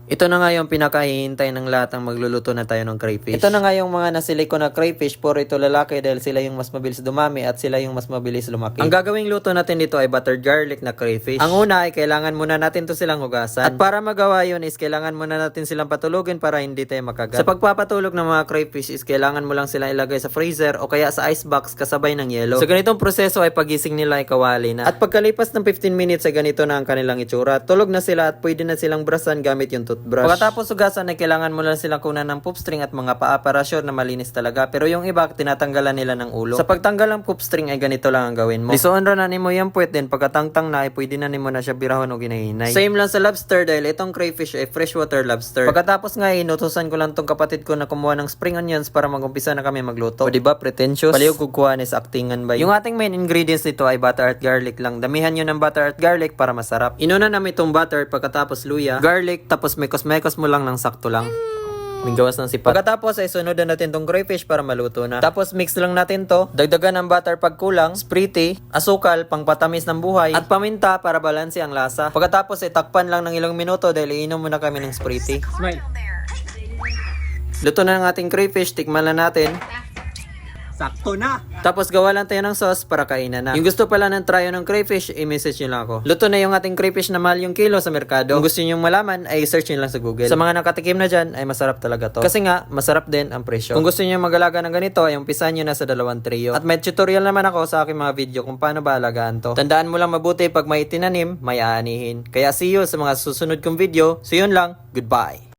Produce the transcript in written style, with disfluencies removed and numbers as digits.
Ito na nga yung pinakahihintay ng lahat ng magluluto na tayo ng crayfish. Ito na nga yung mga nasili ko na crayfish, puro ito lalaki dahil sila yung mas mabilis dumami at sila yung mas mabilis lumaki. Ang gagawing luto natin dito ay buttered garlic na crayfish. Ang una ay kailangan muna natin to silang hugasan. At para magawa yun is kailangan muna natin silang patulugin para hindi tayo makagat. Sa pagpapatulog ng mga crayfish is kailangan mo lang silang ilagay sa freezer o kaya sa icebox kasabay ng yelo. Sa ganitong proseso ay pagising nila ay kawali na. At pagkalipas ng 15 minutes ay ganito na ang kanilang itsura. Tulog na sila at pwede na silang brasan gamit yung toothbrush. Pagkatapos hugasan ay kailangan mo lang silang kunan ng poop string at mga paa para sure na malinis talaga. Pero yung iba tinatanggalan nila ng ulo. Sa pagtanggal ng poop string ay ganito lang ang gawin mo. Lisuon ra na nimo yung puwet din pagkatangtang na ay pwede na nimo na siya birahon o ginahinay. Same lang sa lobster dahil itong crayfish ay freshwater lobster. Pagkatapos nga inutusan ko lang tong kapatid ko na kumuha ng spring onions para magumpisa na kami magluto. O diba pretentious? Palihog kukuha ni sa actingan ba? Yung ating main ingredients nito ay butter at garlic lang. Damihan nyo ng butter at garlic para masarap. Inuna namin itong butter pagkatapos luya, garlic, tapos mekos-mekos mo lang ng sakto lang. May gawas ng sipat. Pagkatapos ay sunod natin tong crayfish para maluto na. Tapos mix lang natin to. Dagdagan ng butter pag kulang, sprite, asukal, pangpatamis ng buhay, at paminta para balanse ang lasa. Pagkatapos ay takpan lang ng ilang minuto dahil iinom muna kami ng sprite. Smile. Luto na ng ating crayfish, tikman lang natin. Sakto na! Tapos gawa lang tayo ng sauce para kainan na. Yung gusto pala ng tryo ng crayfish, i-message nyo lang ako. Luto na yung ating crayfish na mahal yung kilo sa merkado. Kung gusto nyo malaman, ay search nyo lang sa Google. Sa mga nakatikim na dyan, ay masarap talaga to. Kasi nga, masarap din ang presyo. Kung gusto nyo mag-alaga ng ganito, ay umpisan nyo na sa 2 trio. At may tutorial naman ako sa aking mga video kung paano ba alagaan to. Tandaan mo lang mabuti pag may tinanim, may aanihin. Kaya see you sa mga susunod kong video. So yun lang, goodbye!